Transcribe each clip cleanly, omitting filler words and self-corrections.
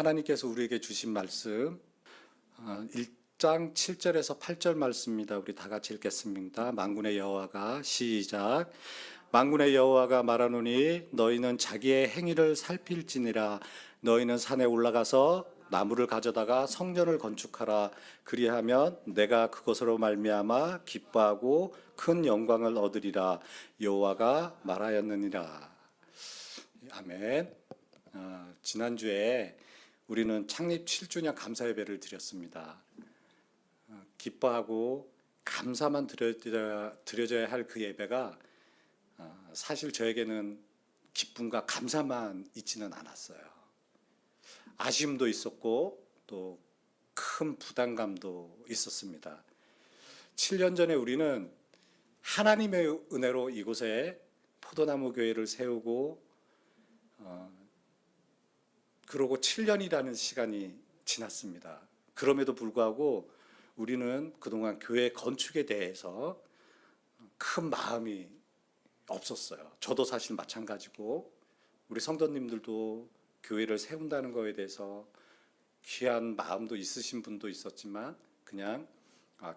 하나님께서 우리에게 주신 말씀 1장 7절에서 8절 말씀입니다. 우리 다 같이 읽겠습니다. 만군의 여호와가 시작. 만군의 여호와가 말하노니 너희는 자기의 행위를 살필지니라. 너희는 산에 올라가서 나무를 가져다가 성전을 건축하라. 그리하면 내가 그것으로 말미암아 기뻐하고 큰 영광을 얻으리라. 여호와가 말하였느니라. 아멘. 지난주에 우리는 창립 7주년 감사 예배를 드렸습니다. 기뻐하고 감사만 드려져야 할 그 예배가 사실 저에게는 기쁨과 감사만 있지는 않았어요. 아쉬움도 있었고 또 큰 부담감도 있었습니다. 7년 전에 우리는 하나님의 은혜로 이곳에 포도나무 교회를 세우고 그러고 7년이라는 시간이 지났습니다. 그럼에도 불구하고 우리는 그동안 교회 건축에 대해서 큰 마음이 없었어요. 저도 사실 마찬가지고 우리 성도님들도 교회를 세운다는 거에 대해서 귀한 마음도 있으신 분도 있었지만 그냥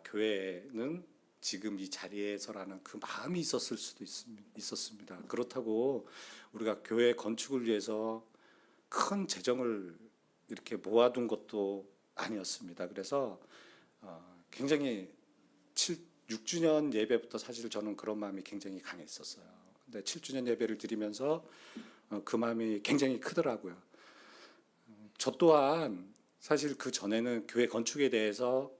교회는 지금 이 자리에서라는 그 마음이 있었을 수도 있었습니다. 그렇다고 우리가 교회 건축을 위해서 큰 재정을 이렇게 모아둔 것도 아니었습니다. 그래서 굉장히 6주년 예배부터 사실 저는 그런 마음이 굉장히 강했었어요. 근데 7주년 예배를 드리면서 그 마음이 굉장히 크더라고요. 저 또한 사실 그 전에는 교회 건축에 대해서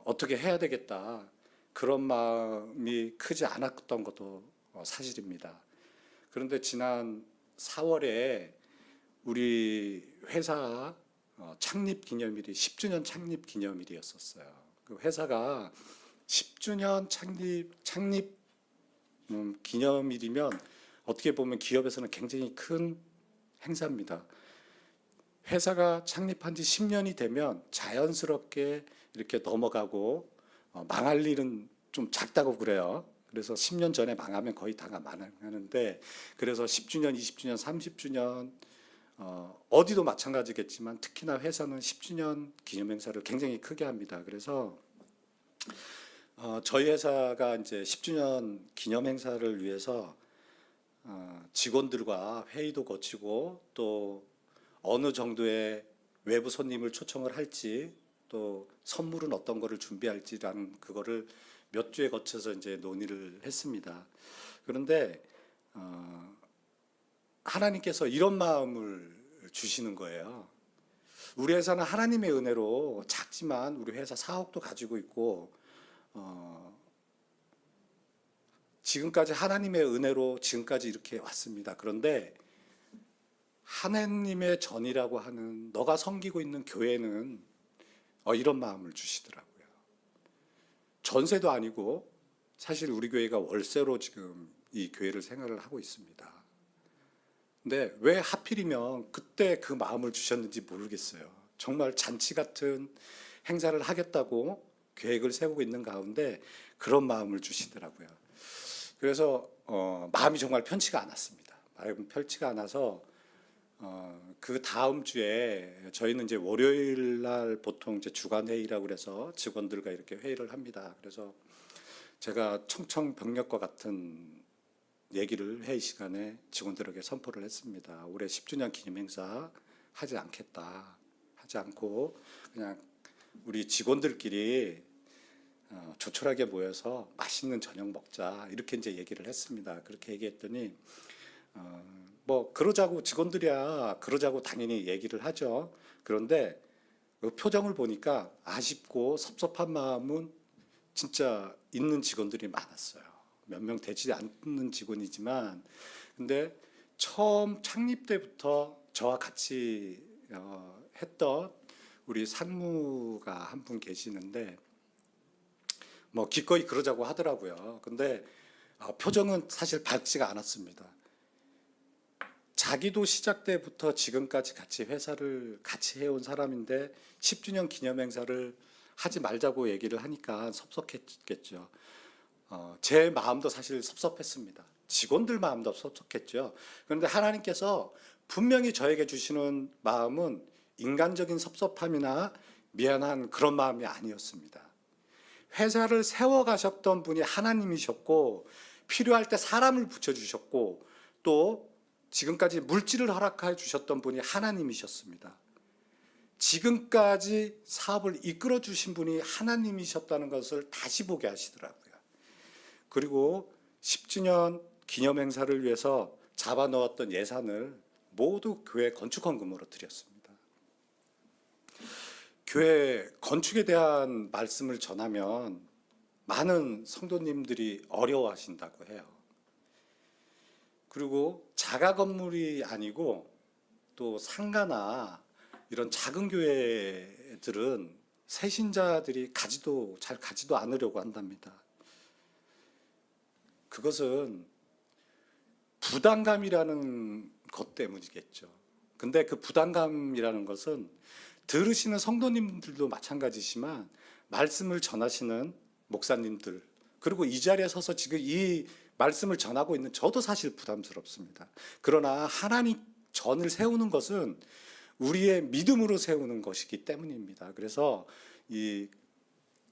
어떻게 해야 되겠다 그런 마음이 크지 않았던 것도 사실입니다. 그런데 지난 4월에 우리 회사 창립 기념일이 10주년 창립 기념일이었었어요. 그 회사가 10주년 창립 기념일이면 어떻게 보면 기업에서는 굉장히 큰 행사입니다. 회사가 창립한 지 10년이 되면 자연스럽게 이렇게 넘어가고 망할 일은 좀 작다고 그래요. 그래서 10년 전에 망하면 거의 다 망하는데 그래서 10주년, 20주년, 30주년 어디도 마찬가지겠지만 특히나 회사는 10주년 기념행사를 굉장히 크게 합니다. 그래서 저희 회사가 이제 10주년 기념행사를 위해서 직원들과 회의도 거치고 또 어느 정도의 외부 손님을 초청을 할지 또 선물은 어떤 거를 준비할지라는 그거를 몇 주에 거쳐서 이제 논의를 했습니다. 그런데 하나님께서 이런 마음을 주시는 거예요. 우리 회사는 하나님의 은혜로 작지만 우리 회사 사옥도 가지고 있고 지금까지 하나님의 은혜로 지금까지 이렇게 왔습니다. 그런데 하나님의 전이라고 하는 너가 섬기고 있는 교회는 이런 마음을 주시더라고요. 전세도 아니고 사실 우리 교회가 월세로 지금 이 교회를 생활을 하고 있습니다. 근데 왜 하필이면 그때 그 마음을 주셨는지 모르겠어요. 정말 잔치 같은 행사를 하겠다고 계획을 세우고 있는 가운데 그런 마음을 주시더라고요. 그래서 마음이 정말 편치가 않았습니다. 마음이 편치가 않아서 그 다음 주에 저희는 이제 월요일 날 보통 이제 주간 회의라고 그래서 직원들과 이렇게 회의를 합니다. 그래서 제가 청천벽력과 같은 얘기를 회의 시간에 직원들에게 선포를 했습니다. 올해 10주년 기념 행사 하지 않겠다. 하지 않고 그냥 우리 직원들끼리 조촐하게 모여서 맛있는 저녁 먹자 이렇게 이제 얘기를 했습니다. 그렇게 얘기했더니 뭐 그러자고 직원들이야 그러자고 당연히 얘기를 하죠. 그런데 그 표정을 보니까 아쉽고 섭섭한 마음은 진짜 있는 직원들이 많았어요. 몇 명 되지 않는 직원이지만 근데 처음 창립 때부터 저와 같이 했던 우리 상무가 한 분 계시는데 뭐 기꺼이 그러자고 하더라고요. 근데 표정은 사실 밝지가 않았습니다. 자기도 시작 때부터 지금까지 같이 회사를 같이 해온 사람인데 10주년 기념 행사를 하지 말자고 얘기를 하니까 섭섭했겠죠. 제 마음도 사실 섭섭했습니다. 직원들 마음도 섭섭했죠. 그런데 하나님께서 분명히 저에게 주시는 마음은 인간적인 섭섭함이나 미안한 그런 마음이 아니었습니다. 회사를 세워가셨던 분이 하나님이셨고 필요할 때 사람을 붙여주셨고 또 지금까지 물질을 허락해 주셨던 분이 하나님이셨습니다. 지금까지 사업을 이끌어 주신 분이 하나님이셨다는 것을 다시 보게 하시더라고요. 그리고 10주년 기념 행사를 위해서 잡아 넣었던 예산을 모두 교회 건축 헌금으로 드렸습니다. 교회 건축에 대한 말씀을 전하면 많은 성도님들이 어려워하신다고 해요. 그리고 자가 건물이 아니고 또 상가나 이런 작은 교회들은 새신자들이 잘 가지도 않으려고 한답니다. 그것은 부담감이라는 것 때문이겠죠. 근데 그 부담감이라는 것은 들으시는 성도님들도 마찬가지지만 말씀을 전하시는 목사님들 그리고 이 자리에 서서 지금 이 말씀을 전하고 있는 저도 사실 부담스럽습니다. 그러나 하나님 전을 세우는 것은 우리의 믿음으로 세우는 것이기 때문입니다. 그래서 이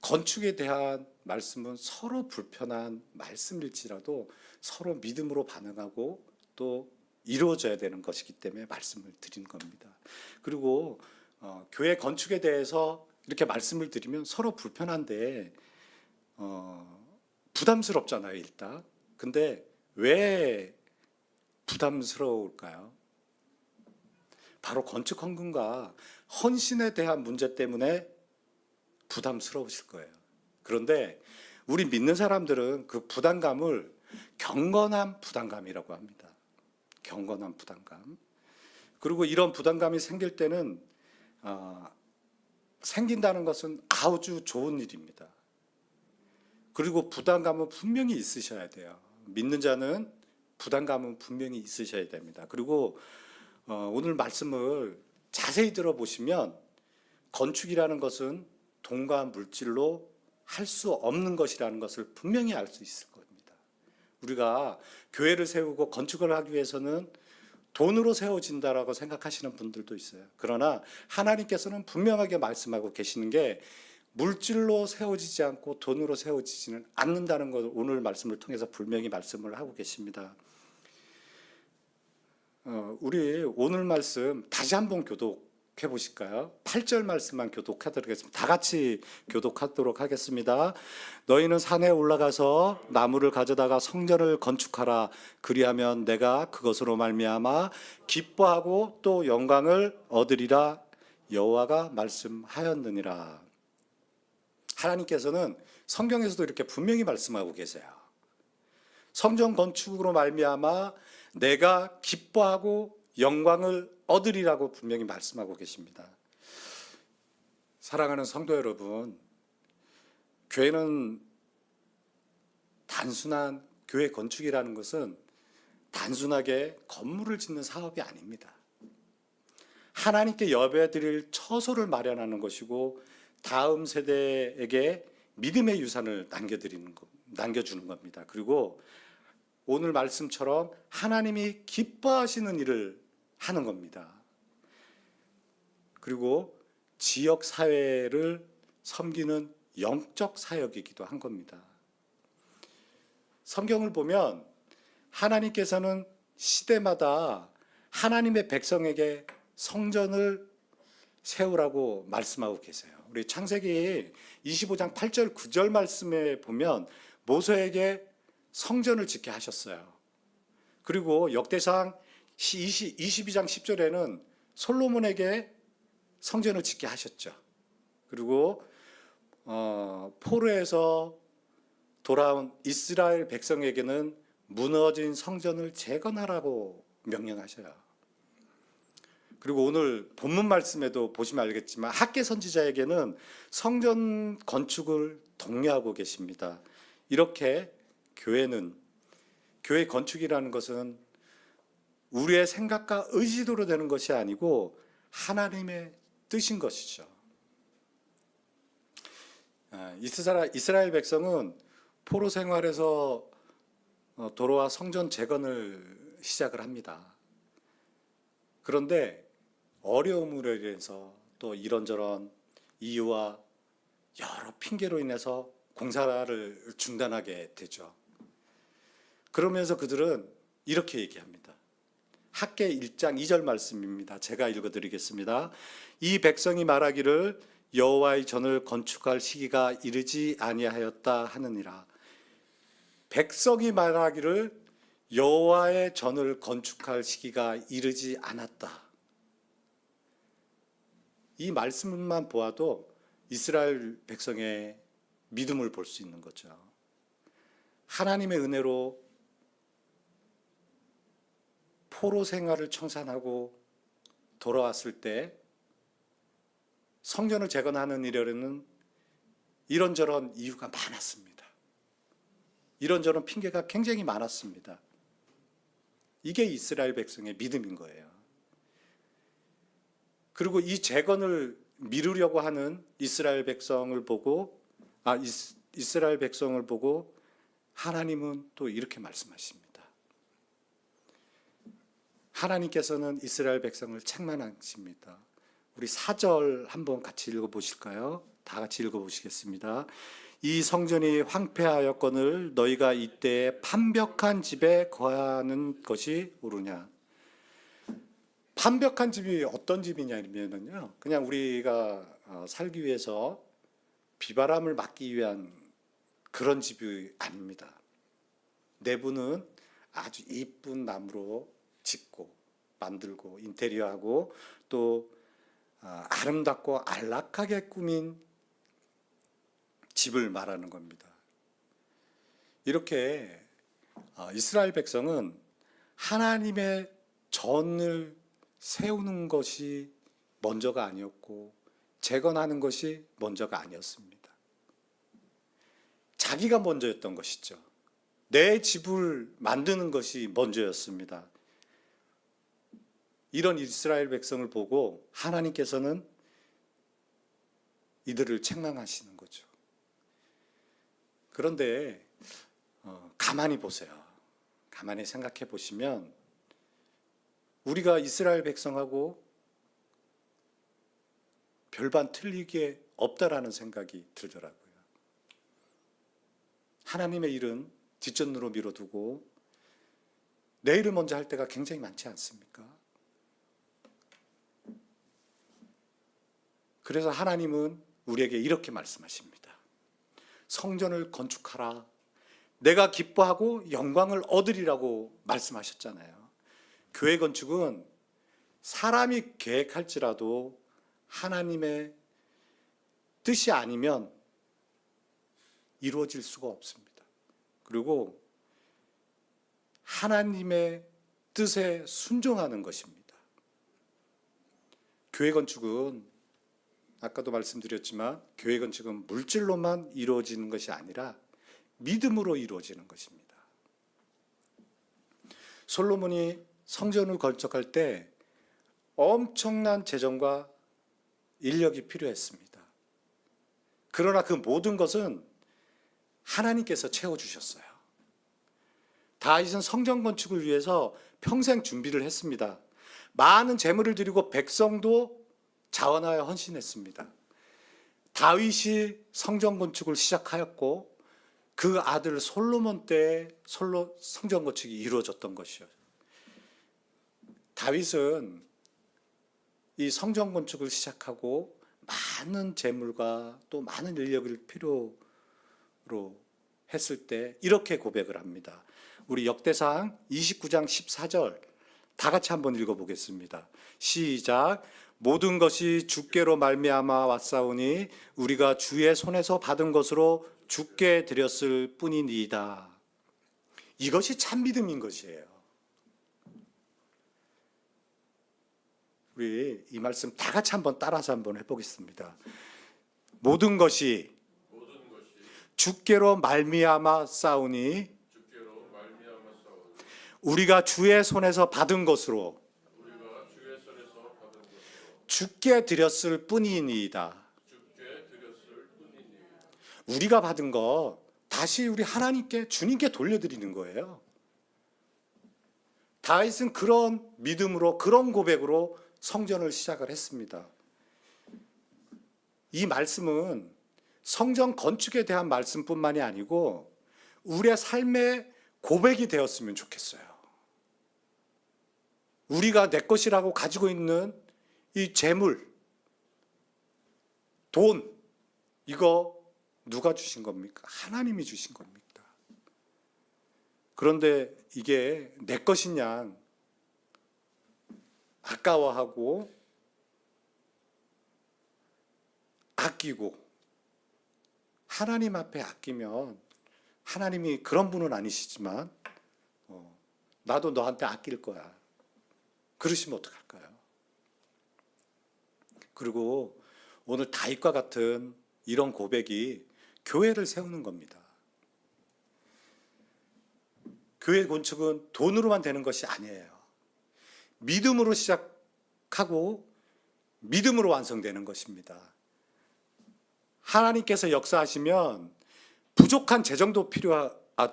건축에 대한 말씀은 서로 불편한 말씀일지라도 서로 믿음으로 반응하고 또 이루어져야 되는 것이기 때문에 말씀을 드린 겁니다. 그리고 교회 건축에 대해서 이렇게 말씀을 드리면 서로 불편한데 부담스럽잖아요, 일단. 근데 왜 부담스러울까요? 바로 건축 헌금과 헌신에 대한 문제 때문에 부담스러우실 거예요. 그런데 우리 믿는 사람들은 그 부담감을 경건한 부담감이라고 합니다. 경건한 부담감. 그리고 이런 부담감이 생길 때는 생긴다는 것은 아주 좋은 일입니다. 그리고 부담감은 분명히 있으셔야 돼요. 믿는 자는 부담감은 분명히 있으셔야 됩니다. 그리고 오늘 말씀을 자세히 들어보시면 건축이라는 것은 돈과 물질로 할 수 없는 것이라는 것을 분명히 알 수 있을 겁니다. 우리가 교회를 세우고 건축을 하기 위해서는 돈으로 세워진다라고 생각하시는 분들도 있어요. 그러나 하나님께서는 분명하게 말씀하고 계시는 게 물질로 세워지지 않고 돈으로 세워지지는 않는다는 것을 오늘 말씀을 통해서 분명히 말씀을 하고 계십니다. 우리 오늘 말씀 다시 한번 교독해 보실까요? 8절 말씀만 교독하도록 하겠습니다. 다 같이 교독하도록 하겠습니다. 너희는 산에 올라가서 나무를 가져다가 성전을 건축하라. 그리하면 내가 그것으로 말미암아 기뻐하고 또 영광을 얻으리라. 여호와가 말씀하였느니라. 하나님께서는 성경에서도 이렇게 분명히 말씀하고 계세요. 성전 건축으로 말미암아 내가 기뻐하고 영광을 얻으리라고 분명히 말씀하고 계십니다. 사랑하는 성도 여러분, 교회는 단순한 교회 건축이라는 것은 단순하게 건물을 짓는 사업이 아닙니다. 하나님께 예배드릴 처소를 마련하는 것이고 다음 세대에게 믿음의 유산을 남겨주는 겁니다. 그리고 오늘 말씀처럼 하나님이 기뻐하시는 일을 하는 겁니다. 그리고 지역 사회를 섬기는 영적 사역이기도 한 겁니다. 성경을 보면 하나님께서는 시대마다 하나님의 백성에게 성전을 세우라고 말씀하고 계세요. 우리 창세기 25장 8절 9절 말씀에 보면 모세에게 성전을 짓게 하셨어요. 그리고 역대상 22장 10절에는 솔로몬에게 성전을 짓게 하셨죠. 그리고 포로에서 돌아온 이스라엘 백성에게는 무너진 성전을 재건하라고 명령하셔요. 그리고 오늘 본문 말씀에도 보시면 알겠지만 학개 선지자에게는 성전 건축을 독려하고 계십니다. 이렇게 교회 건축이라는 것은 우리의 생각과 의지대로 되는 것이 아니고 하나님의 뜻인 것이죠. 이스라엘 백성은 포로 생활에서 돌아와 성전 재건을 시작을 합니다. 그런데 어려움으로 인해서 또 이런저런 이유와 여러 핑계로 인해서 공사를 중단하게 되죠. 그러면서 그들은 이렇게 얘기합니다. 학개 1장 2절 말씀입니다. 제가 읽어드리겠습니다. 이 백성이 말하기를 여호와의 전을 건축할 시기가 이르지 아니하였다 하느니라. 백성이 말하기를 여호와의 전을 건축할 시기가 이르지 않았다. 이 말씀만 보아도 이스라엘 백성의 믿음을 볼 수 있는 거죠. 하나님의 은혜로 포로 생활을 청산하고 돌아왔을 때 성전을 재건하는 일에는 이런저런 이유가 많았습니다. 이런저런 핑계가 굉장히 많았습니다. 이게 이스라엘 백성의 믿음인 거예요. 그리고 이 재건을 미루려고 하는 이스라엘 백성을 보고 하나님은 또 이렇게 말씀하십니다. 하나님께서는 이스라엘 백성을 책망하십니다. 우리 4절 한번 같이 읽어보실까요? 다 같이 읽어보시겠습니다. 이 성전이 황폐하였거늘 너희가 이때에 판벽한 집에 거하는 것이 옳으냐. 판벽한 집이 어떤 집이냐면요, 그냥 우리가 살기 위해서 비바람을 막기 위한 그런 집이 아닙니다. 내부는 아주 이쁜 나무로 짓고 만들고 인테리어하고 또 아름답고 안락하게 꾸민 집을 말하는 겁니다. 이렇게 이스라엘 백성은 하나님의 전을 세우는 것이 먼저가 아니었고 재건하는 것이 먼저가 아니었습니다. 자기가 먼저였던 것이죠. 내 집을 만드는 것이 먼저였습니다. 이런 이스라엘 백성을 보고 하나님께서는 이들을 책망하시는 거죠. 그런데 가만히 보세요. 가만히 생각해 보시면 우리가 이스라엘 백성하고 별반 틀리게 없다라는 생각이 들더라고요. 하나님의 일은 뒷전으로 밀어두고 내일을 먼저 할 때가 굉장히 많지 않습니까? 그래서 하나님은 우리에게 이렇게 말씀하십니다. 성전을 건축하라. 내가 기뻐하고 영광을 얻으리라고 말씀하셨잖아요. 교회 건축은 사람이 계획할지라도 하나님의 뜻이 아니면 이루어질 수가 없습니다. 그리고 하나님의 뜻에 순종하는 것입니다. 교회 건축은 아까도 말씀드렸지만 교회 건축은 물질로만 이루어지는 것이 아니라 믿음으로 이루어지는 것입니다. 솔로몬이 성전을 건축할 때 엄청난 재정과 인력이 필요했습니다. 그러나 그 모든 것은 하나님께서 채워주셨어요. 다윗은 성전 건축을 위해서 평생 준비를 했습니다. 많은 재물을 드리고 백성도 자원하여 헌신했습니다. 다윗이 성전 건축을 시작하였고 그 아들 솔로몬 때에 성전 건축이 이루어졌던 것이요. 다윗은 이 성전 건축을 시작하고 많은 재물과 또 많은 인력을 필요로 했을 때 이렇게 고백을 합니다. 우리 역대상 29장 14절 다 같이 한번 읽어보겠습니다. 시작. 모든 것이 주께로 말미암아 왔사오니 우리가 주의 손에서 받은 것으로 주께 드렸을 뿐이니이다. 이것이 참 믿음인 것이에요. 우리 이 말씀 다 같이 한번 따라서 한번 해보겠습니다. 모든 것이 주께로 말미암아 싸우니 우리가 주의 손에서 받은 것으로 주께 드렸을 뿐이니이다. 우리가 받은 거 다시 우리 하나님께 주님께 돌려드리는 거예요. 다윗은 그런 믿음으로, 그런 고백으로 성전을 시작을 했습니다. 이 말씀은 성전 건축에 대한 말씀뿐만이 아니고 우리의 삶의 고백이 되었으면 좋겠어요. 우리가 내 것이라고 가지고 있는 이 재물, 돈, 이거 누가 주신 겁니까? 하나님이 주신 겁니다. 그런데 이게 내 것인 양 아까워하고 아끼고, 하나님 앞에 아끼면, 하나님이 그런 분은 아니시지만 나도 너한테 아낄 거야, 그러시면 어떡할까요? 그리고 오늘 다윗과 같은 이런 고백이 교회를 세우는 겁니다. 교회 건축은 돈으로만 되는 것이 아니에요. 믿음으로 시작하고 믿음으로 완성되는 것입니다. 하나님께서 역사하시면 부족한 재정도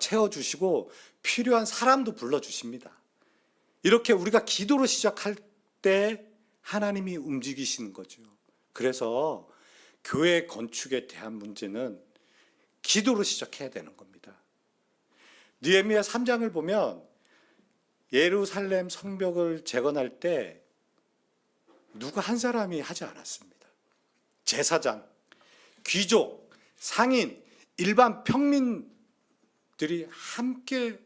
채워주시고 필요한 사람도 불러주십니다. 이렇게 우리가 기도로 시작할 때 하나님이 움직이시는 거죠. 그래서 교회 건축에 대한 문제는 기도로 시작해야 되는 겁니다. 느헤미야 3장을 보면 예루살렘 성벽을 재건할 때 누구 한 사람이 하지 않았습니다. 제사장, 귀족, 상인, 일반 평민들이 함께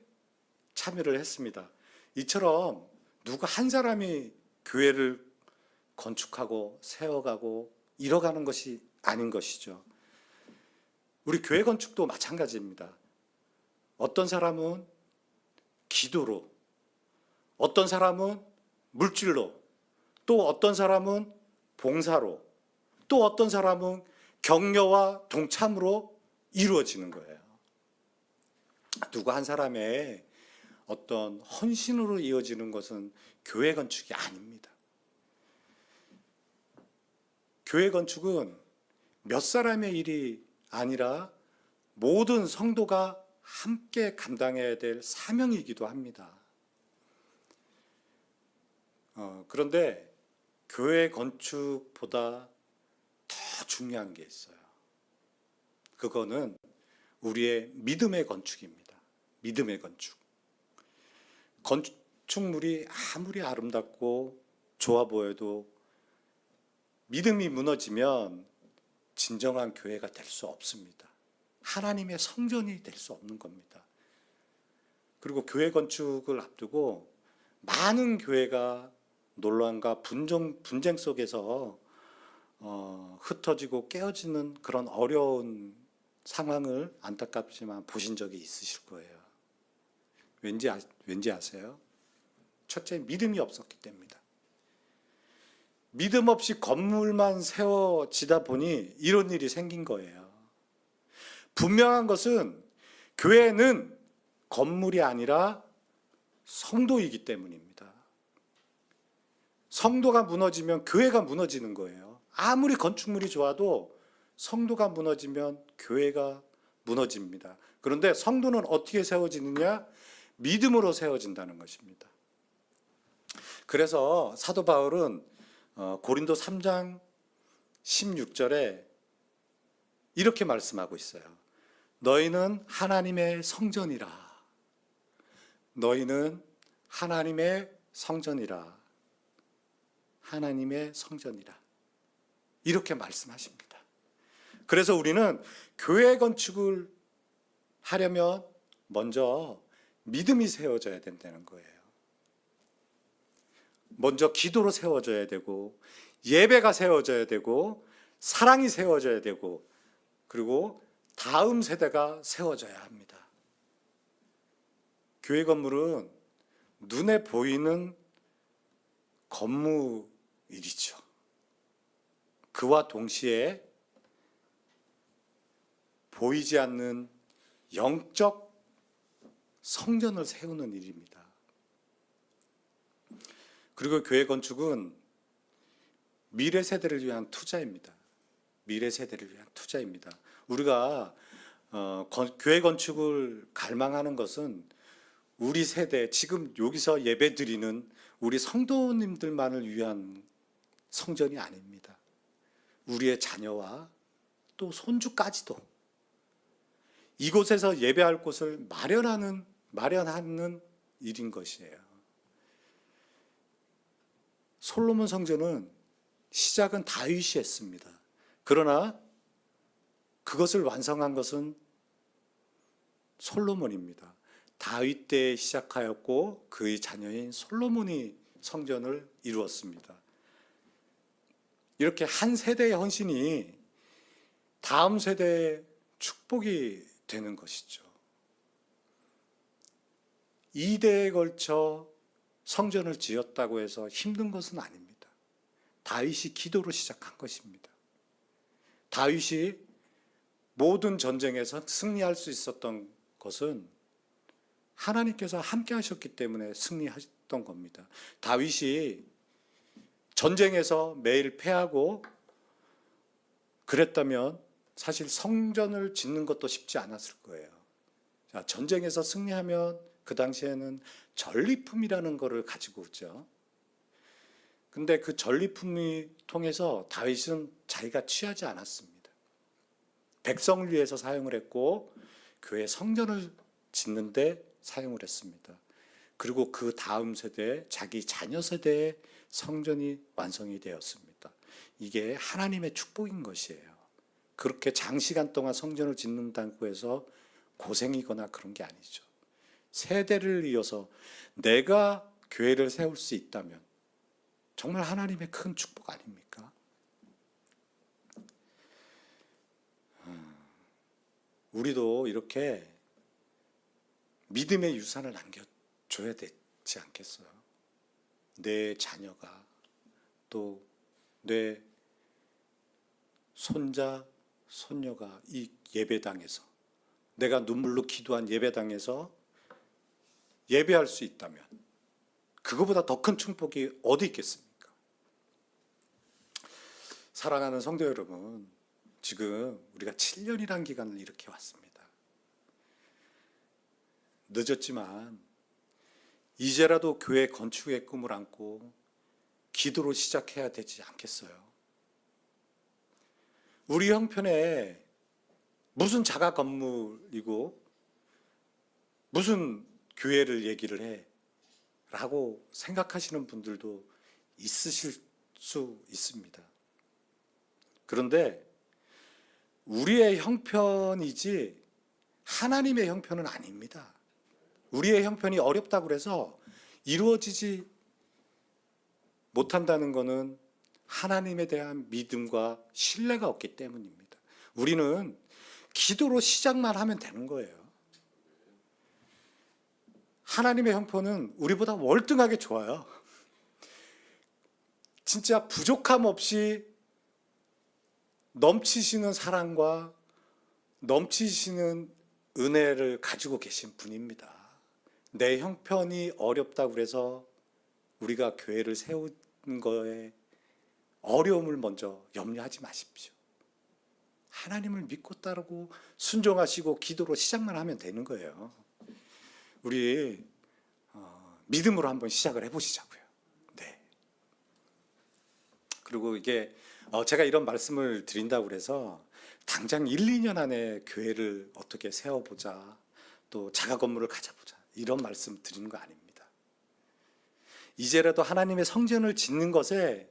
참여를 했습니다. 이처럼 누구 한 사람이 교회를 건축하고 세워가고 이뤄가는 것이 아닌 것이죠. 우리 교회 건축도 마찬가지입니다. 어떤 사람은 기도로, 어떤 사람은 물질로, 또 어떤 사람은 봉사로, 또 어떤 사람은 격려와 동참으로 이루어지는 거예요. 누구 한 사람의 어떤 헌신으로 이어지는 것은 교회 건축이 아닙니다. 교회 건축은 몇 사람의 일이 아니라 모든 성도가 함께 감당해야 될 사명이기도 합니다. 그런데 교회 건축보다 더 중요한 게 있어요. 그거는 우리의 믿음의 건축입니다. 믿음의 건축. 건축물이 아무리 아름답고 좋아 보여도 믿음이 무너지면 진정한 교회가 될 수 없습니다. 하나님의 성전이 될 수 없는 겁니다. 그리고 교회 건축을 앞두고 많은 교회가 논란과 분쟁 속에서 흩어지고 깨어지는 그런 어려운 상황을 안타깝지만 보신 적이 있으실 거예요. 왠지 아세요? 첫째, 믿음이 없었기 때문입니다. 믿음 없이 건물만 세워지다 보니 이런 일이 생긴 거예요. 분명한 것은 교회는 건물이 아니라 성도이기 때문입니다. 성도가 무너지면 교회가 무너지는 거예요. 아무리 건축물이 좋아도 성도가 무너지면 교회가 무너집니다. 그런데 성도는 어떻게 세워지느냐? 믿음으로 세워진다는 것입니다. 그래서 사도 바울은 고린도 3장 16절에 이렇게 말씀하고 있어요. 너희는 하나님의 성전이라. 너희는 하나님의 성전이라. 하나님의 성전이라. 이렇게 말씀하십니다. 그래서 우리는 교회 건축을 하려면 먼저 믿음이 세워져야 된다는 거예요. 먼저 기도로 세워져야 되고, 예배가 세워져야 되고, 사랑이 세워져야 되고, 그리고 다음 세대가 세워져야 합니다. 교회 건물은 눈에 보이는 건물이죠. 그와 동시에 보이지 않는 영적 성전을 세우는 일입니다. 그리고 교회 건축은 미래 세대를 위한 투자입니다. 미래 세대를 위한 투자입니다. 우리가 교회 건축을 갈망하는 것은 우리 세대, 지금 여기서 예배 드리는 우리 성도님들만을 위한 성전이 아닙니다. 우리의 자녀와 또 손주까지도 이곳에서 예배할 곳을 마련하는 일인 것이에요. 솔로몬 성전은 시작은 다윗이 했습니다. 그러나 그것을 완성한 것은 솔로몬입니다. 다윗 때 시작하였고 그의 자녀인 솔로몬이 성전을 이루었습니다. 이렇게 한 세대의 헌신이 다음 세대의 축복이 되는 것이죠. 2대에 걸쳐 성전을 지었다고 해서 힘든 것은 아닙니다. 다윗이 기도로 시작한 것입니다. 다윗이 모든 전쟁에서 승리할 수 있었던 것은 하나님께서 함께 하셨기 때문에 승리했던 겁니다. 다윗이 전쟁에서 매일 패하고 그랬다면 사실 성전을 짓는 것도 쉽지 않았을 거예요. 자, 전쟁에서 승리하면 그 당시에는 전리품이라는 것을 가지고 오죠. 근데 그 전리품이 통해서 다윗은 자기가 취하지 않았습니다. 백성을 위해서 사용을 했고 교회 성전을 짓는데 사용을 했습니다. 그리고 그 다음 세대, 자기 자녀 세대의 성전이 완성이 되었습니다. 이게 하나님의 축복인 것이에요. 그렇게 장시간 동안 성전을 짓는다고 해서 고생이거나 그런 게 아니죠. 세대를 이어서 내가 교회를 세울 수 있다면 정말 하나님의 큰 축복 아닙니까? 우리도 이렇게 믿음의 유산을 남겨줘야 되지 않겠어요? 내 자녀가 또 내 손자, 손녀가 이 예배당에서 내가 눈물로 기도한 예배당에서 예배할 수 있다면 그거보다 더 큰 축복이 어디 있겠습니까? 사랑하는 성도 여러분, 지금 우리가 7년이라는 기간을 이렇게 왔습니다. 늦었지만 이제라도 교회 건축의 꿈을 안고 기도로 시작해야 되지 않겠어요? 우리 형편에 무슨 자가 건물이고 무슨 교회를 얘기를 해? 라고 생각하시는 분들도 있으실 수 있습니다. 그런데 우리의 형편이지 하나님의 형편은 아닙니다. 우리의 형편이 어렵다고 해서 이루어지지 못한다는 것은 하나님에 대한 믿음과 신뢰가 없기 때문입니다. 우리는 기도로 시작만 하면 되는 거예요. 하나님의 형편은 우리보다 월등하게 좋아요. 진짜 부족함 없이 넘치시는 사랑과 넘치시는 은혜를 가지고 계신 분입니다. 내 형편이 어렵다고 해서 우리가 교회를 세운 거에 어려움을 먼저 염려하지 마십시오. 하나님을 믿고 따르고 순종하시고 기도로 시작만 하면 되는 거예요. 우리 믿음으로 한번 시작을 해보시자고요. 네. 그리고 이게 제가 이런 말씀을 드린다고 해서 당장 1, 2년 안에 교회를 어떻게 세워보자, 또 자가 건물을 가져보자 이런 말씀 드리는 거 아닙니다. 이제라도 하나님의 성전을 짓는 것에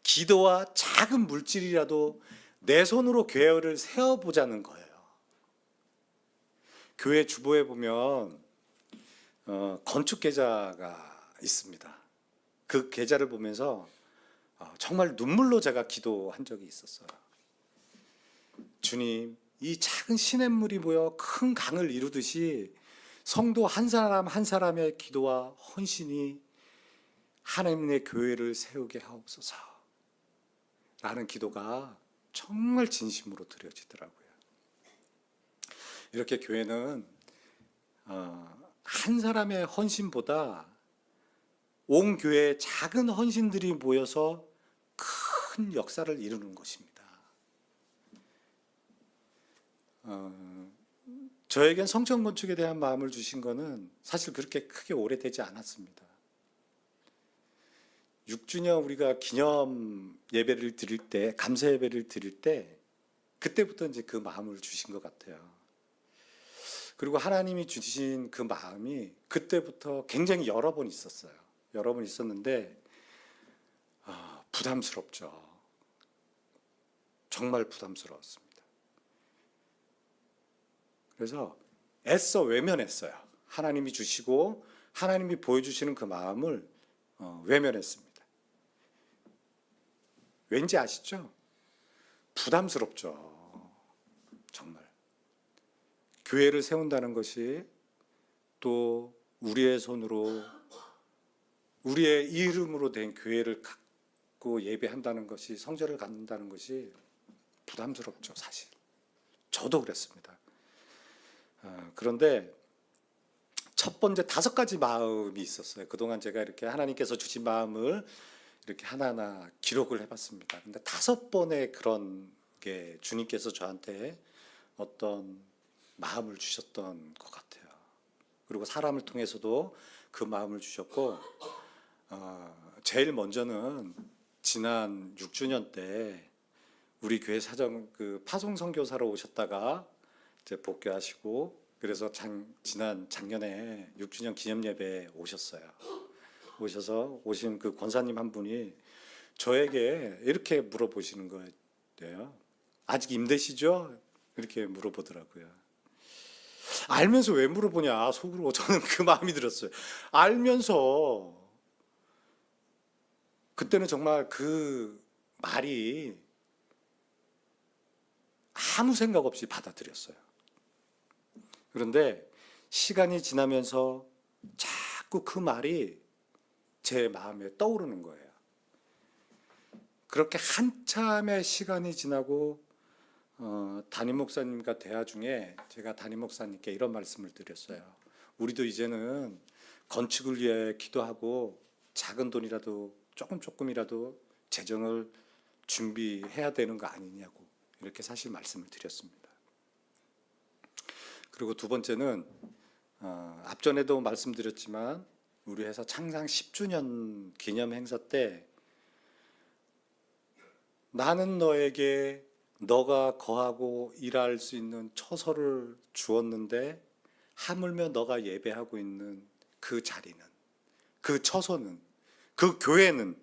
기도와 작은 물질이라도 내 손으로 교회를 세워보자는 거예요. 교회 주보에 보면 건축 계좌가 있습니다. 그 계좌를 보면서 정말 눈물로 제가 기도한 적이 있었어요. 주님, 이 작은 시냇물이 모여 큰 강을 이루듯이 성도 한 사람 한 사람의 기도와 헌신이 하나님의 교회를 세우게 하옵소서 라는 기도가 정말 진심으로 드려지더라고요. 이렇게 교회는 한 사람의 헌신보다 온 교회의 작은 헌신들이 모여서 큰 역사를 이루는 것입니다. 저에겐 성전 건축에 대한 마음을 주신 거는 사실 그렇게 크게 오래되지 않았습니다. 6주년 우리가 기념 예배를 드릴 때, 감사 예배를 드릴 때 그때부터 이제 그 마음을 주신 것 같아요. 그리고 하나님이 주신 그 마음이 그때부터 굉장히 여러 번 있었어요. 여러 번 있었는데 부담스럽죠. 정말 부담스러웠습니다. 그래서 애써 외면했어요. 하나님이 주시고 하나님이 보여주시는 그 마음을 외면했습니다. 왠지 아시죠? 부담스럽죠. 정말. 교회를 세운다는 것이 또 우리의 손으로 우리의 이름으로 된 교회를 갖고 예배한다는 것이, 성전을 갖는다는 것이 부담스럽죠, 사실. 저도 그랬습니다. 그런데 첫 번째 5가지 마음이 있었어요. 그동안 제가 이렇게 하나님께서 주신 마음을 이렇게 하나하나 기록을 해봤습니다. 근데 5번의 그런 게 주님께서 저한테 어떤 마음을 주셨던 것 같아요. 그리고 사람을 통해서도 그 마음을 주셨고, 제일 먼저는 지난 6주년 때 우리 교회 사정 그 파송 선교사로 오셨다가 이제 복귀하시고, 그래서 지난 작년에 6주년 기념 예배에 오셨어요. 오셔서 오신 그 권사님 한 분이 저에게 이렇게 물어보시는 거예요. 아직 임대시죠? 이렇게 물어보더라고요. 알면서 왜 물어보냐 속으로 저는 그 마음이 들었어요. 알면서. 그때는 정말 그 말이 아무 생각 없이 받아들였어요. 그런데 시간이 지나면서 자꾸 그 말이 제 마음에 떠오르는 거예요. 그렇게 한참의 시간이 지나고 담임 목사님과 대화 중에 제가 담임 목사님께 이런 말씀을 드렸어요. 우리도 이제는 건축을 위해 기도하고 작은 돈이라도 조금이라도 재정을 준비해야 되는 거 아니냐고 이렇게 사실 말씀을 드렸습니다. 그리고 두 번째는 앞전에도 말씀드렸지만 우리 회사 창상 10주년 기념 행사 때 나는 너에게 너가 거하고 일할 수 있는 처소를 주었는데 하물며 너가 예배하고 있는 그 자리는, 그 처소는, 그 교회는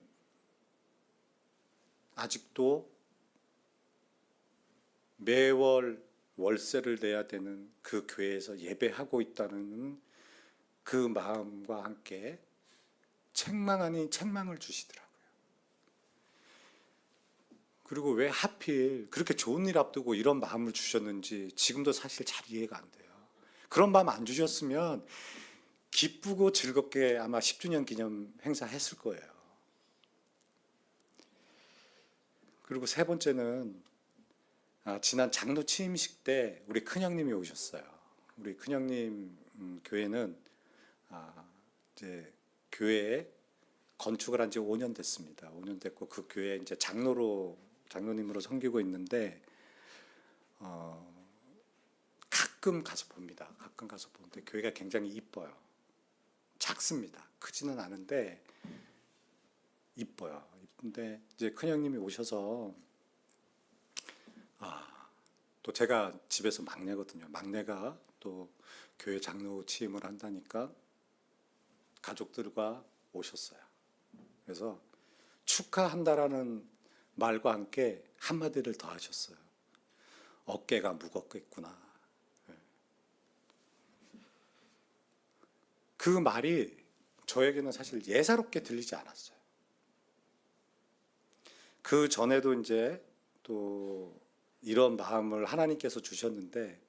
아직도 매월 월세를 내야 되는 그 교회에서 예배하고 있다는 그 마음과 함께 책망 아닌 책망을 주시더라고요. 그리고 왜 하필 그렇게 좋은 일 앞두고 이런 마음을 주셨는지 지금도 사실 잘 이해가 안 돼요. 그런 마음 안 주셨으면 기쁘고 즐겁게 아마 10주년 기념 행사 했을 거예요. 그리고 세 번째는 지난 장로 취임식 때 우리 큰형님이 오셨어요. 우리 큰형님 교회는 이제 교회에 건축을 한 지 5년 됐습니다. 5년 됐고 그 교회 이제 장로님으로 섬기고 있는데 가끔 가서 봅니다. 가끔 가서 보는데 교회가 굉장히 이뻐요. 작습니다. 크지는 않은데 이뻐요. 이쁜데 이제 큰형님이 오셔서 또 제가 집에서 막내거든요. 막내가 또 교회 장로 취임을 한다니까 가족들과 오셨어요. 그래서 축하한다라는 말과 함께 한마디를 더 하셨어요. 어깨가 무겁겠구나. 그 말이 저에게는 사실 예사롭게 들리지 않았어요. 그 전에도 이제 또 이런 마음을 하나님께서 주셨는데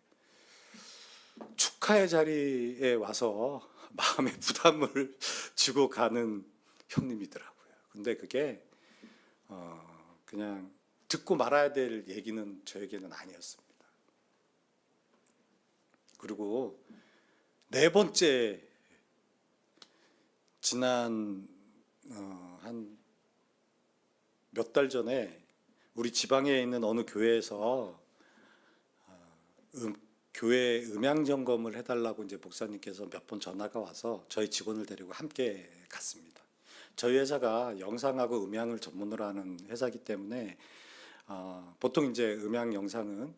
축하의 자리에 와서 마음의 부담을 주고 가는 형님이더라고요. 근데 그게 그냥 듣고 말아야 될 얘기는 저에게는 아니었습니다. 그리고 네 번째, 지난 한 몇 달 전에 우리 지방에 있는 어느 교회에서 교회 음향 점검을 해달라고 이제 목사님께서 몇 번 전화가 와서 저희 직원을 데리고 함께 갔습니다. 저희 회사가 영상하고 음향을 전문으로 하는 회사이기 때문에 보통 이제 음향 영상은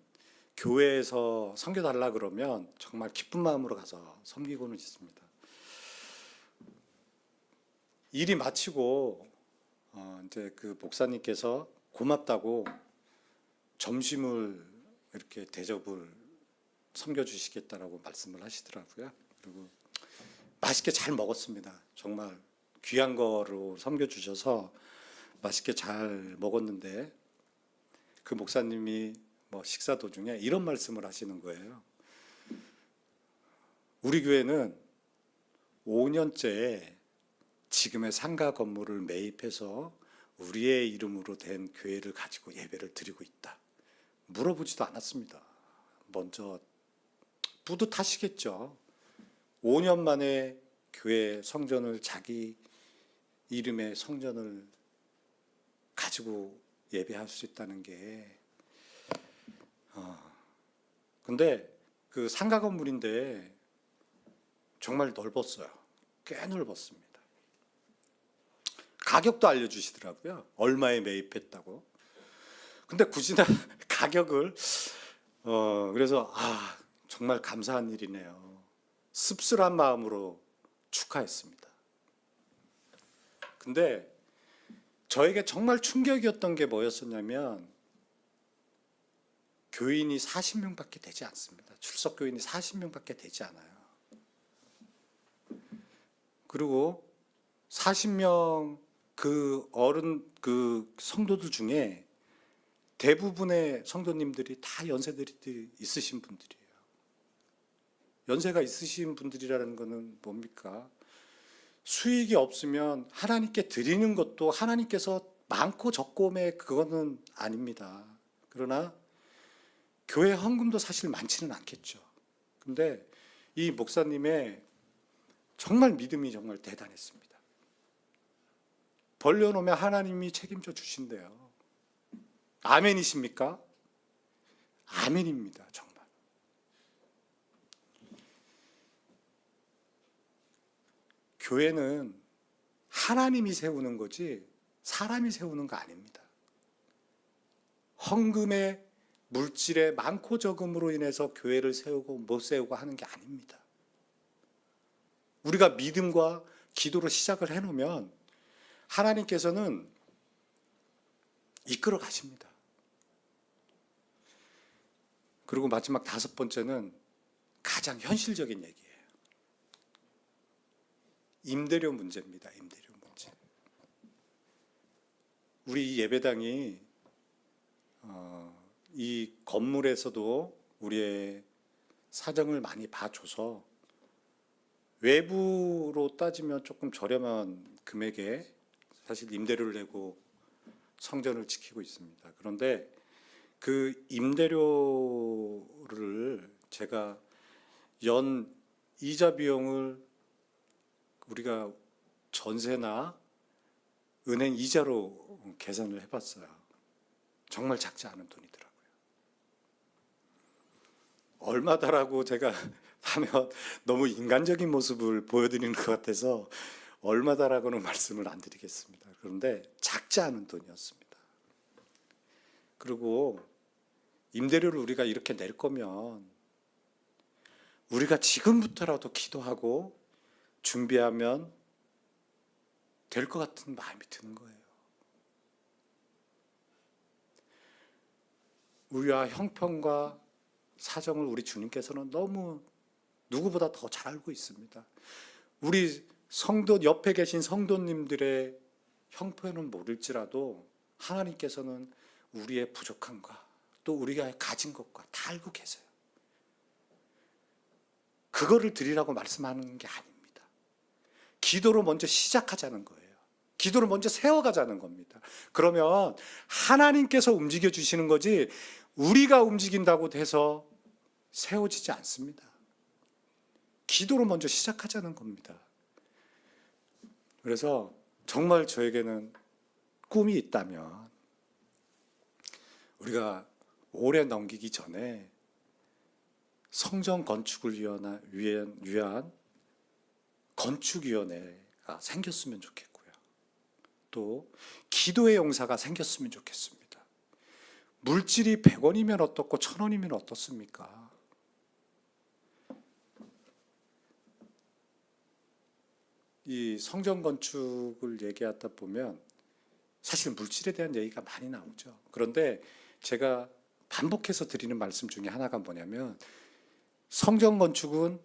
교회에서 섬겨 달라 그러면 정말 기쁜 마음으로 가서 섬기고는 있습니다. 일이 마치고 이제 그 목사님께서 고맙다고 점심을 이렇게 대접을 섬겨주시겠다라고 말씀을 하시더라고요. 그리고 맛있게 잘 먹었습니다. 정말 귀한 거로 섬겨주셔서 맛있게 잘 먹었는데 그 목사님이 뭐 식사 도중에 이런 말씀을 하시는 거예요. 우리 교회는 5년째 지금의 상가 건물을 매입해서 우리의 이름으로 된 교회를 가지고 예배를 드리고 있다. 물어보지도 않았습니다. 먼저 뿌듯하시겠죠. 5년 만에 교회 성전을 자기 이름의 성전을 가지고 예배할 수 있다는 게 근데 그 상가 건물인데 정말 넓었어요. 꽤 넓었습니다. 가격도 알려주시더라고요. 얼마에 매입했다고. 근데 굳이나 가격을 그래서 정말 감사한 일이네요. 씁쓸한 마음으로 축하했습니다. 근데 저에게 정말 충격이었던 게 뭐였었냐면 교인이 40명밖에 되지 않습니다. 출석 교인이 40명밖에 되지 않아요. 그리고 40명 그 어른 성도들 중에 대부분의 성도님들이 다 연세들이 있으신 분들이에요. 연세가 있으신 분들이라는 것은 뭡니까? 수익이 없으면 하나님께 드리는 것도 하나님께서 많고 적고의 그거는 아닙니다. 그러나 교회 헌금도 사실 많지는 않겠죠. 근데 이 목사님의 정말 믿음이 정말 대단했습니다. 벌려놓으면 하나님이 책임져 주신대요. 아멘이십니까? 아멘입니다. 정말. 교회는 하나님이 세우는 거지 사람이 세우는 거 아닙니다. 헌금의 물질의 많고 적음으로 인해서 교회를 세우고 못 세우고 하는 게 아닙니다. 우리가 믿음과 기도로 시작을 해놓으면 하나님께서는 이끌어 가십니다. 그리고 마지막 5번째는 가장 현실적인 얘기예요. 임대료 문제입니다. 임대료 문제. 우리 예배당이 이 건물에서도 우리의 사정을 많이 봐줘서 외부로 따지면 조금 저렴한 금액에 사실 임대료를 내고 성전을 지키고 있습니다. 그런데 그 임대료를 제가 연 이자 비용을 우리가 전세나 은행 이자로 계산을 해봤어요. 정말 작지 않은 돈이더라고요. 얼마다라고 제가 하면 너무 인간적인 모습을 보여드리는 것 같아서 얼마다라고는 말씀을 안 드리겠습니다. 그런데 작지 않은 돈이었습니다. 그리고 임대료를 우리가 이렇게 낼 거면 우리가 지금부터라도 기도하고 준비하면 될 것 같은 마음이 드는 거예요. 우리와 형편과 사정을 우리 주님께서는 너무 누구보다 더 잘 알고 있습니다. 우리 성도 옆에 계신 성도님들의 형편은 모를지라도 하나님께서는 우리의 부족함과 또 우리가 가진 것과 다 알고 계세요. 그거를 드리라고 말씀하는 게 아닙니다. 기도로 먼저 시작하자는 거예요. 기도를 먼저 세워가자는 겁니다. 그러면 하나님께서 움직여 주시는 거지 우리가 움직인다고 해서 세워지지 않습니다. 기도로 먼저 시작하자는 겁니다. 그래서 정말 저에게는 꿈이 있다면 우리가 올해 넘기기 전에 성전 건축을 위한 건축위원회가 생겼으면 좋겠고요. 또 기도의 용사가 생겼으면 좋겠습니다. 물질이 100원이면 어떻고 1000원이면 어떻습니까? 이 성전 건축을 얘기하다 보면 사실 물질에 대한 얘기가 많이 나오죠. 그런데 제가 반복해서 드리는 말씀 중에 하나가 뭐냐면 성전 건축은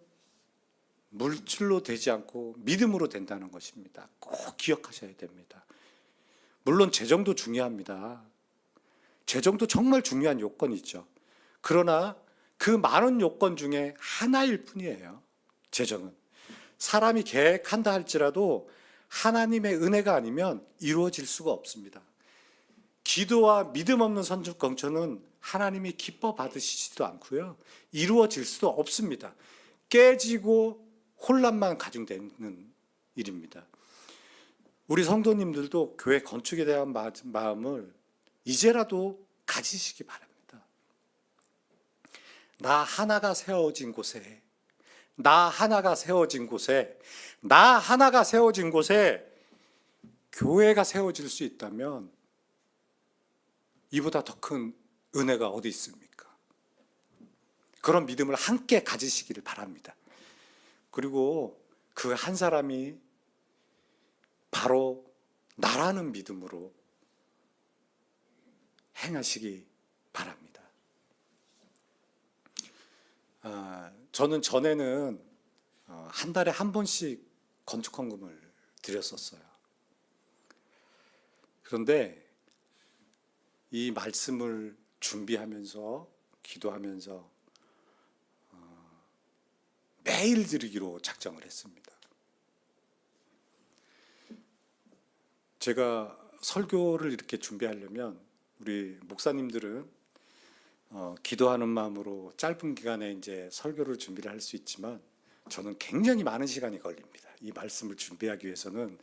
물질로 되지 않고 믿음으로 된다는 것입니다. 꼭 기억하셔야 됩니다. 물론 재정도 중요합니다. 재정도 정말 중요한 요건이죠. 그러나 그 많은 요건 중에 하나일 뿐이에요. 재정은. 사람이 계획한다 할지라도 하나님의 은혜가 아니면 이루어질 수가 없습니다. 기도와 믿음 없는 선집 건축은 하나님이 기뻐 받으시지도 않고요. 이루어질 수도 없습니다. 깨지고 혼란만 가중되는 일입니다. 우리 성도님들도 교회 건축에 대한 마음을 이제라도 가지시기 바랍니다. 나 하나가 세워진 곳에, 나 하나가 세워진 곳에, 나 하나가 세워진 곳에 교회가 세워질 수 있다면 이보다 더 큰 은혜가 어디 있습니까? 그런 믿음을 함께 가지시기를 바랍니다. 그리고 그 한 사람이 바로 나라는 믿음으로 행하시기 바랍니다. 저는 전에는 한 달에 한 번씩 건축헌금을 드렸었어요. 그런데 이 말씀을 준비하면서 기도하면서 매일 드리기로 작정을 했습니다. 제가 설교를 이렇게 준비하려면 우리 목사님들은 기도하는 마음으로 짧은 기간에 이제 설교를 준비를 할 수 있지만 저는 굉장히 많은 시간이 걸립니다. 이 말씀을 준비하기 위해서는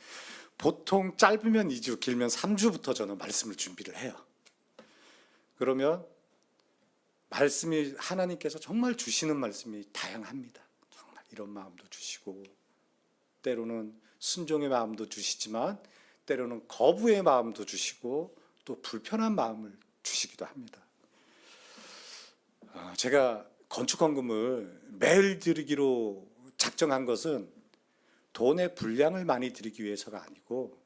보통 짧으면 2주, 길면 3주부터 저는 말씀을 준비를 해요. 그러면 말씀이 하나님께서 정말 주시는 말씀이 다양합니다. 정말 이런 마음도 주시고 때로는 순종의 마음도 주시지만 때로는 거부의 마음도 주시고 또 불편한 마음을 주시기도 합니다. 제가 건축헌금을 매일 드리기로 작정한 것은 돈의 분량을 많이 드리기 위해서가 아니고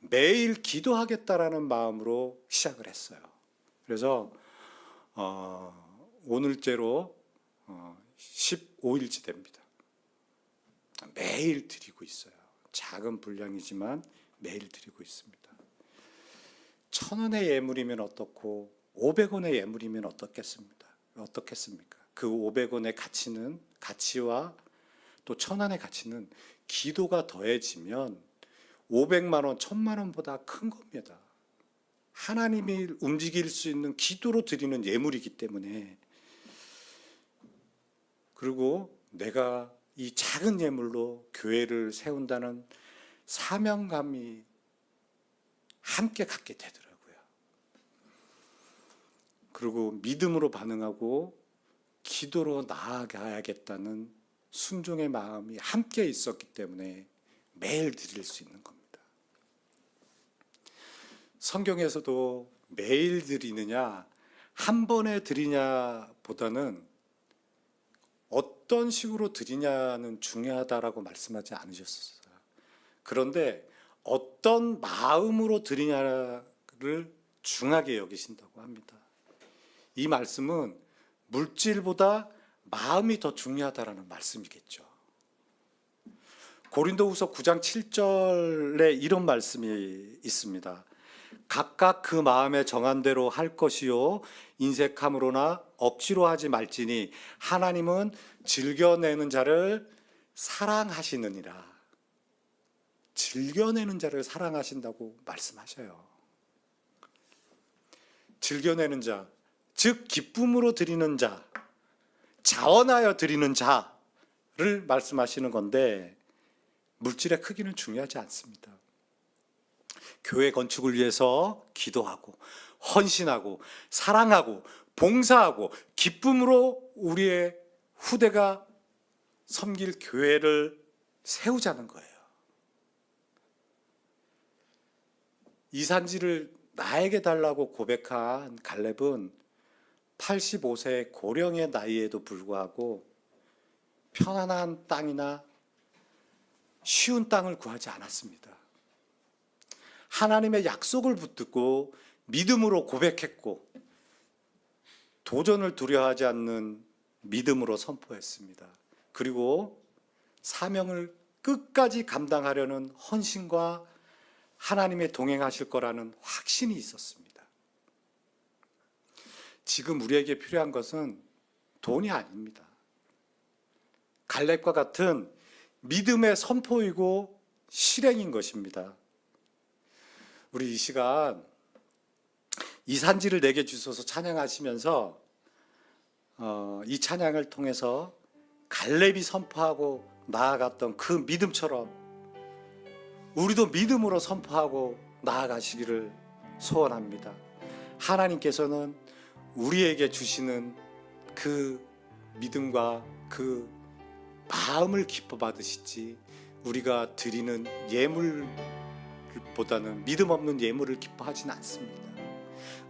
매일 기도하겠다라는 마음으로 시작을 했어요. 그래서 오늘째로 15일째 됩니다. 매일 드리고 있어요. 작은 분량이지만 매일 드리고 있습니다. 1,000원의 예물이면 어떻고 500원의 예물이면 어떻겠습니까? 그 500원의 가치와 또 1,000원의 가치는 기도가 더해지면 500만 원, 1,000만 원보다 큰 겁니다. 하나님이 움직일 수 있는 기도로 드리는 예물이기 때문에. 그리고 내가 이 작은 예물로 교회를 세운다는 사명감이 함께 갖게 되더라고요. 그리고 믿음으로 반응하고 기도로 나아가야겠다는 순종의 마음이 함께 있었기 때문에 매일 드릴 수 있는 겁니다. 성경에서도 매일 드리느냐 한 번에 드리냐 보다는 어떤 식으로 드리냐는 중요하다라고 말씀하지 않으셨어요. 그런데 어떤 마음으로 드리냐를 중하게 여기신다고 합니다. 이 말씀은 물질보다 마음이 더 중요하다라는 말씀이겠죠. 고린도후서 9장 7절에 이런 말씀이 있습니다. 각각 그 마음에 정한 대로 할 것이요 인색함으로나 억지로 하지 말지니 하나님은 즐겨내는 자를 사랑하시느니라. 즐겨내는 자를 사랑하신다고 말씀하셔요. 즐겨내는 자, 즉 기쁨으로 드리는 자, 자원하여 드리는 자를 말씀하시는 건데 물질의 크기는 중요하지 않습니다. 교회 건축을 위해서 기도하고 헌신하고 사랑하고 봉사하고 기쁨으로 우리의 후대가 섬길 교회를 세우자는 거예요. 이 산지를 나에게 달라고 고백한 갈렙은 85세 고령의 나이에도 불구하고 편안한 땅이나 쉬운 땅을 구하지 않았습니다. 하나님의 약속을 붙들고 믿음으로 고백했고 도전을 두려워하지 않는 믿음으로 선포했습니다. 그리고 사명을 끝까지 감당하려는 헌신과 하나님의 동행하실 거라는 확신이 있었습니다. 지금 우리에게 필요한 것은 돈이 아닙니다. 갈렙과 같은 믿음의 선포이고 실행인 것입니다. 우리 이 시간 이 산지를 내게 주소서 찬양하시면서 이 찬양을 통해서 갈렙이 선포하고 나아갔던 그 믿음처럼 우리도 믿음으로 선포하고 나아가시기를 소원합니다. 하나님께서는 우리에게 주시는 그 믿음과 그 마음을 기뻐 받으시지 우리가 드리는 예물보다는 믿음 없는 예물을 기뻐하지는 않습니다.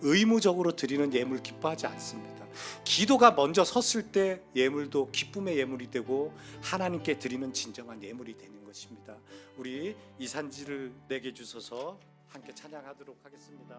의무적으로 드리는 예물 기뻐하지 않습니다. 기도가 먼저 섰을 때 예물도 기쁨의 예물이 되고 하나님께 드리는 진정한 예물이 되는 것입니다. 우리 이 산지를 내게 주소서 함께 찬양하도록 하겠습니다.